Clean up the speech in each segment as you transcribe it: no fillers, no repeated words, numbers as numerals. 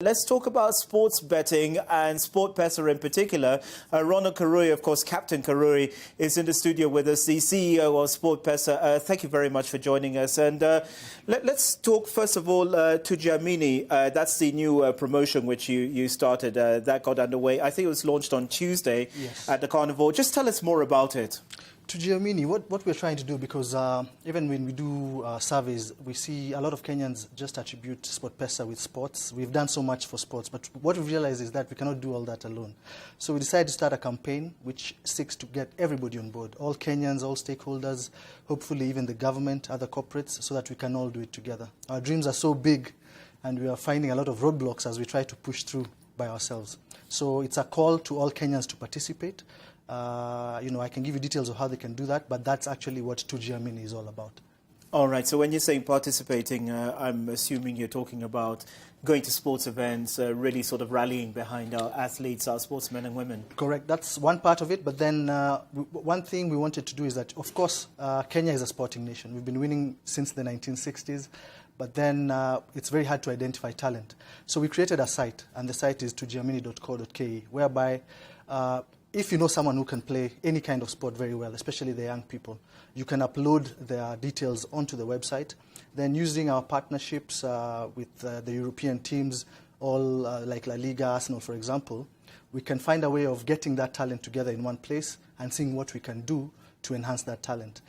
Let's talk about sports betting and SportPesa in particular. Ronald Karauri, of course, Captain Karauri, is in the studio with us, the CEO of SportPesa. Thank you very much for joining us. And let's talk, first of all, Tujiamini. That's the new promotion which you started. That got underway. I think it was launched on Tuesday at the Carnival. Just tell us more about it. Tujiamini, what we're trying to do, because even when we do surveys, we see a lot of Kenyans just attribute SportPesa with sports. We've done so much for sports, but what we've realized is that we cannot do all that alone. So we decided to start a campaign which seeks to get everybody on board, all Kenyans, all stakeholders, hopefully even the government, other corporates, so that we can all do it together. Our dreams are so big, and we are finding a lot of roadblocks as we try to push through by ourselves. So it's a call to all Kenyans to participate. I can give you details of how they can do that, but that's actually what Tujiamini is all about. All right, so when you're saying participating, I'm assuming you're talking about going to sports events, really sort of rallying behind our athletes, our sportsmen and women. Correct, that's one part of it, but then one thing we wanted to do is that, of course, Kenya is a sporting nation. We've been winning since the 1960s, but then it's very hard to identify talent. So we created a site, and the site is tujiamini.co.ke, whereby if you know someone who can play any kind of sport very well, especially the young people, you can upload their details onto the website. Then using our partnerships with the European teams, all like La Liga, Arsenal, for example, we can find a way of getting that talent together in one place and seeing what we can do to enhance that talent.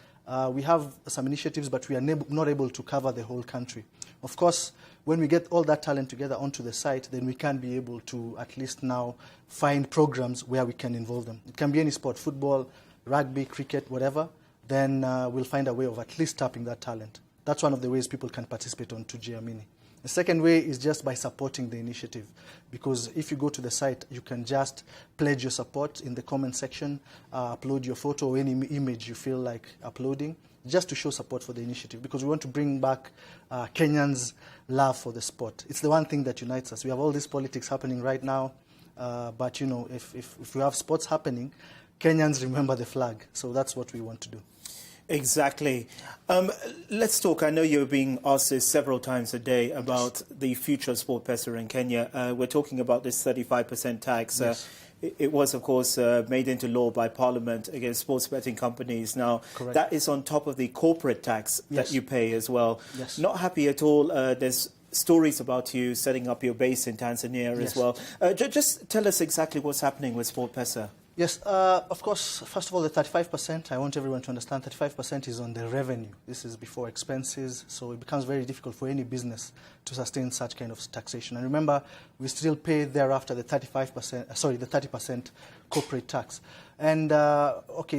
We have some initiatives, but we are not able to cover the whole country. Of course, when we get all that talent together onto the site, then we can be able to at least now find programs where we can involve them. It can be any sport, football, rugby, cricket, whatever. Then we'll find a way of at least tapping that talent. That's one of the ways people can participate on Tujiamini. The second way is just by supporting the initiative, because if you go to the site, you can just pledge your support in the comment section, upload your photo or any image you feel like uploading, just to show support for the initiative, because we want to bring back Kenyans' love for the sport. It's the one thing that unites us. We have all this politics happening right now, but if we have sports happening, Kenyans remember the flag. So that's what we want to do. Exactly. Let's talk. I know you're being asked this several times a day about the future of SportPesa in Kenya. We're talking about this 35% tax. It was, of course, made into law by Parliament against sports betting companies. Now, that is on top of the corporate tax that you pay as well. Not happy at all. There's stories about you setting up your base in Tanzania as well. Just tell us exactly what's happening with SportPesa. Yes, of course, first of all, the 35%, I want everyone to understand 35% is on the revenue. This is before expenses, so it becomes very difficult for any business to sustain such kind of taxation. And remember, we still pay thereafter the 30% corporate tax. And,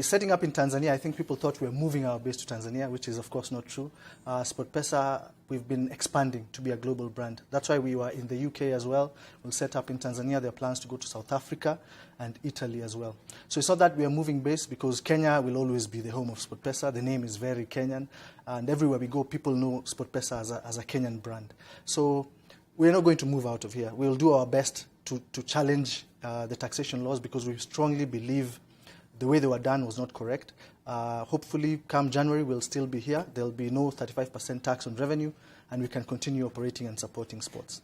setting up in Tanzania, I think people thought we were moving our base to Tanzania, which is, of course, not true. SportPesa, we've been expanding to be a global brand. That's why we were in the UK as well. We'll set up in Tanzania. There are plans to go to South Africa and Italy as well. So it's not that we are moving base, because Kenya will always be the home of SportPesa. The name is very Kenyan. And everywhere we go, people know SportPesa as a Kenyan brand. So we're not going to move out of here. We'll do our best to challenge the taxation laws, because we strongly believe the way they were done was not correct. Hopefully, come January, we'll still be here. There'll be no 35% tax on revenue, and we can continue operating and supporting sports.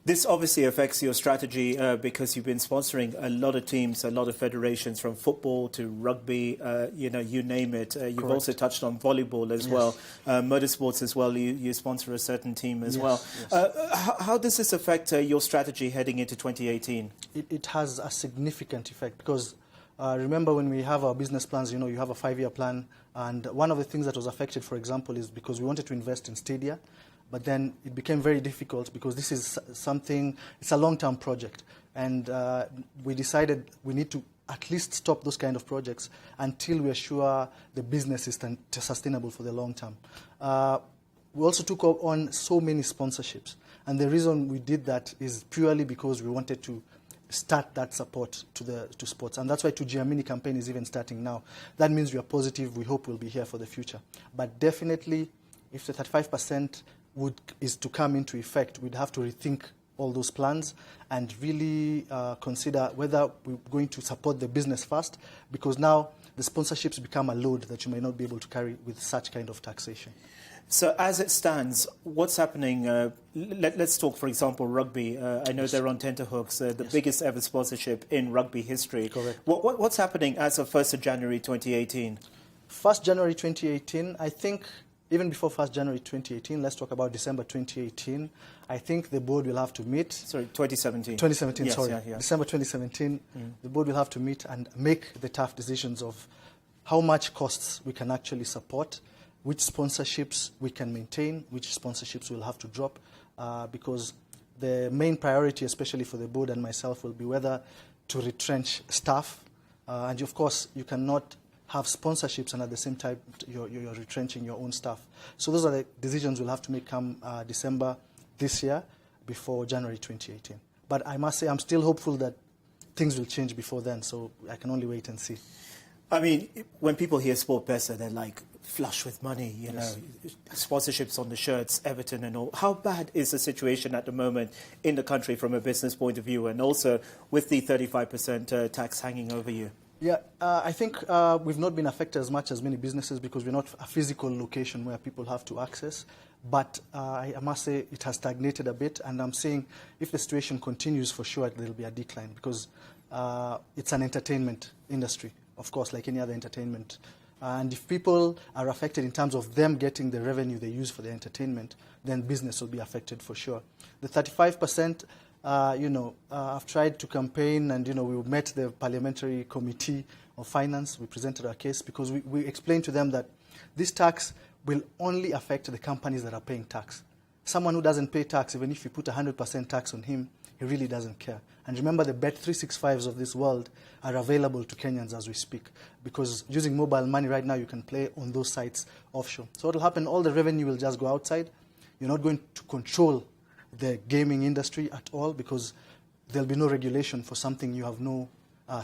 This obviously affects your strategy because you've been sponsoring a lot of teams, a lot of federations, from football to rugby, you name it. You've also touched on volleyball as well, motorsports as well. You sponsor a certain team as well. How does this affect your strategy heading into 2018? It has a significant effect, because remember, when we have our business plans, you have a 5-year plan. And one of the things that was affected, for example, is because we wanted to invest in stadia. But then it became very difficult, because this is it's a long-term project. And we decided we need to at least stop those kind of projects until we are sure the business is sustainable for the long term. We also took on so many sponsorships. And the reason we did that is purely because we wanted to start that support to sports. And that's why Tujiamini campaign is even starting now. That means we are positive. We hope we'll be here for the future. But definitely, if the 35% is to come into effect, we'd have to rethink all those plans and really consider whether we're going to support the business first, because now the sponsorships become a load that you may not be able to carry with such kind of taxation. So as it stands, what's happening? Let's talk, for example, rugby. I know they're on tenterhooks, the biggest ever sponsorship in rugby history. Correct. What's happening as of 1st of January 2018? 1st January 2018, I think even before 1st January 2018, let's talk about December 2018, I think the board will have to meet. Sorry, 2017. 2017, yes, sorry. Yeah. December 2017, the board will have to meet and make the tough decisions of how much costs we can actually support, which sponsorships we can maintain, which sponsorships we'll have to drop, because the main priority, especially for the board and myself, will be whether to retrench staff. And of course, you cannot have sponsorships and at the same time you're retrenching your own staff. So those are the decisions we'll have to make come December this year before January 2018. But I must say I'm still hopeful that things will change before then, so I can only wait and see. I mean, when people hear SportPesa, they're like flush with money, you know, sponsorships on the shirts, Everton and all. How bad is the situation at the moment in the country from a business point of view, and also with the 35% tax hanging over you? Yeah, I think we've not been affected as much as many businesses because we're not a physical location where people have to access. But I must say it has stagnated a bit, and I'm saying if the situation continues, for sure there will be a decline because it's an entertainment industry, of course, like any other entertainment. And if people are affected in terms of them getting the revenue they use for their entertainment, then business will be affected for sure. The 35%, I've tried to campaign and, we met the Parliamentary Committee of Finance. We presented our case because we explained to them that this tax will only affect the companies that are paying tax. Someone who doesn't pay tax, even if you put 100% tax on him, he really doesn't care. And remember, the Bet365s of this world are available to Kenyans as we speak, because using mobile money right now, you can play on those sites offshore. So what will happen, all the revenue will just go outside. You're not going to control the gaming industry at all because there'll be no regulation for something you have no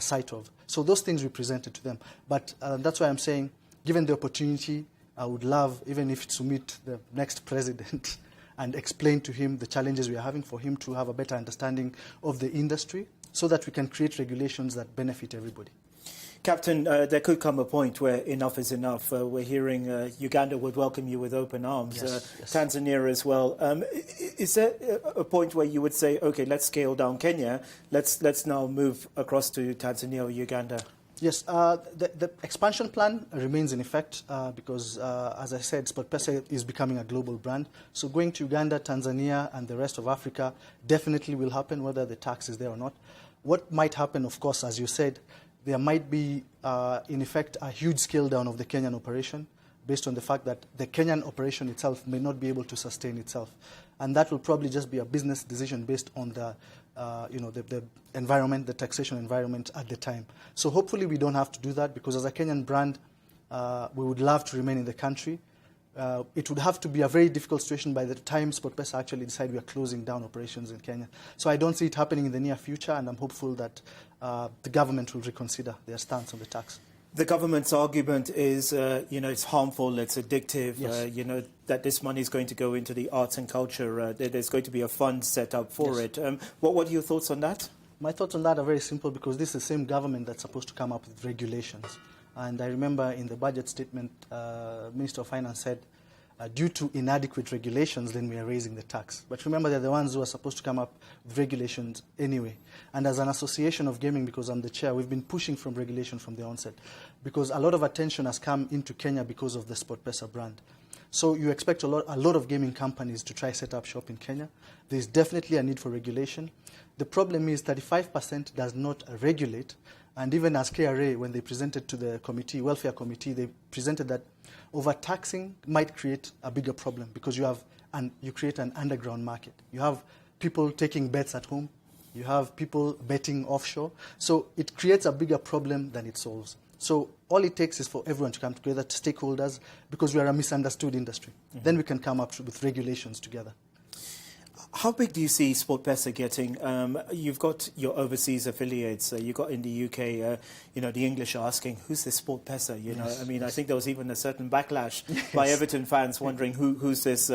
sight of. So those things we presented to them. But that's why I'm saying, given the opportunity, I would love, even if it's to meet the next president and explain to him the challenges we are having, for him to have a better understanding of the industry so that we can create regulations that benefit everybody. Captain, there could come a point where enough is enough. We're hearing Uganda would welcome you with open arms, yes. Tanzania as well. Is there a point where you would say, okay, let's scale down Kenya, let's now move across to Tanzania or Uganda? Yes, the expansion plan remains in effect because, as I said, SportPesa is becoming a global brand. So going to Uganda, Tanzania, and the rest of Africa definitely will happen, whether the tax is there or not. What might happen, of course, as you said, there might be, in effect, a huge scale down of the Kenyan operation based on the fact that the Kenyan operation itself may not be able to sustain itself. And that will probably just be a business decision based on the environment, the taxation environment at the time. So hopefully we don't have to do that because as a Kenyan brand, we would love to remain in the country. It would have to be a very difficult situation by the time SportPesa actually decide we are closing down operations in Kenya. So I don't see it happening in the near future, and I'm hopeful that the government will reconsider their stance on the tax. The government's argument is, it's harmful, it's addictive, yes. That this money is going to go into the arts and culture. There's going to be a fund set up for it. What are your thoughts on that? My thoughts on that are very simple because this is the same government that's supposed to come up with regulations. And I remember in the budget statement, Minister of Finance said, due to inadequate regulations, then we are raising the tax. But remember, they're the ones who are supposed to come up with regulations anyway. And as an association of gaming, because I'm the chair, we've been pushing from regulation from the onset. Because a lot of attention has come into Kenya because of the SportPesa brand. So you expect a lot of gaming companies to try set up shop in Kenya. There's definitely a need for regulation. The problem is 35% does not regulate. And even as KRA, when they presented to the committee, welfare committee, they presented that overtaxing might create a bigger problem because you create an underground market. You have people taking bets at home. You have people betting offshore. So it creates a bigger problem than it solves. So all it takes is for everyone to come together, stakeholders, because we are a misunderstood industry. Mm-hmm. Then we can come up with regulations together. How big do you see SportPesa getting? You've got your overseas affiliates. You've got in the UK, the English are asking, who's this SportPesa? I think there was even a certain backlash by Everton fans wondering who's this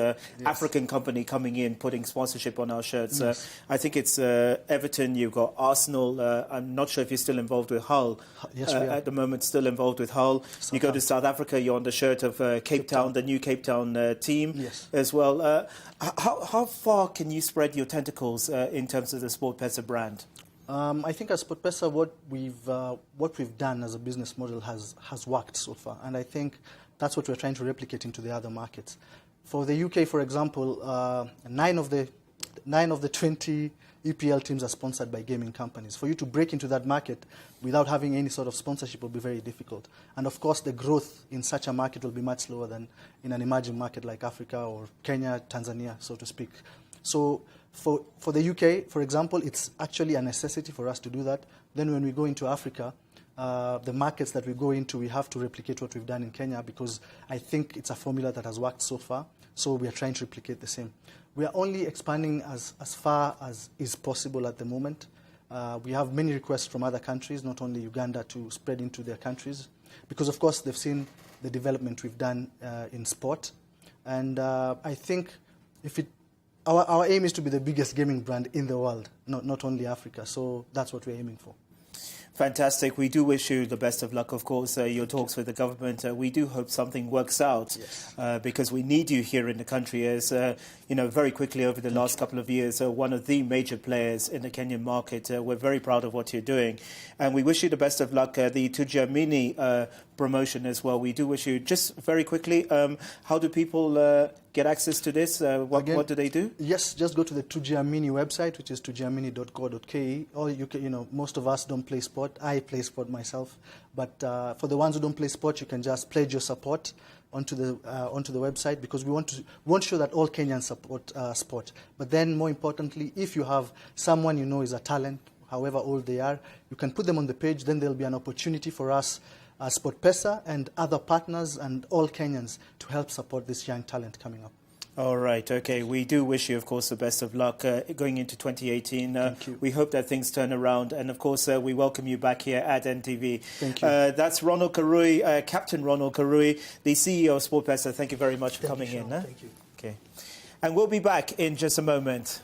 African company coming in, putting sponsorship on our shirts. I think it's Everton, you've got Arsenal. I'm not sure if you're still involved with Hull. Yes, we are. At the moment, still involved with Hull. You go to South Africa, you're on the shirt of Cape Town, the new Cape Town team as well. How far can you spread your tentacles in terms of the SportPesa brand? I think at SportPesa, what we've done as a business model has worked so far, and I think that's what we're trying to replicate into the other markets. For the UK, for example, 9 of the 20 EPL teams are sponsored by gaming companies. For you to break into that market without having any sort of sponsorship will be very difficult. And of course, the growth in such a market will be much slower than in an emerging market like Africa or Kenya, Tanzania, so to speak. So for the UK, for example, it's actually a necessity for us to do that. Then when we go into Africa, the markets that we go into, we have to replicate what we've done in Kenya because I think it's a formula that has worked so far. So we are trying to replicate the same. We are only expanding as far as is possible at the moment. We have many requests from other countries, not only Uganda, to spread into their countries. Because, of course, they've seen the development we've done in sport. And I think our aim is to be the biggest gaming brand in the world, not only Africa. So that's what we're aiming for. Fantastic. We do wish you the best of luck, of course, your talks with the government. We do hope something works out because we need you here in the country as, very quickly over the last couple of years, one of the major players in the Kenyan market. We're very proud of what you're doing. And we wish you the best of luck. The Tujiamini promotion as well. We do wish you, just very quickly, how do people get access to this? What do they do? Yes, just go to the Tujiamini website, which is tujiamini.co.ke. Or you can, most of us don't play sport. I play sport myself, but for the ones who don't play sport, you can just pledge your support onto the website because we want to show that all Kenyans support sport. But then, more importantly, if you have someone you know is a talent, however old they are, you can put them on the page. Then there'll be an opportunity for us, SportPesa and other partners and all Kenyans to help support this young talent coming up. All right. Okay. We do wish you, of course, the best of luck going into 2018. Thank you. We hope that things turn around. And, of course, we welcome you back here at NTV. Thank you. That's Ronald Karauri, Captain Ronald Karauri, the CEO of SportPesa. Thank you very much for coming in. Thank you. Okay. And we'll be back in just a moment.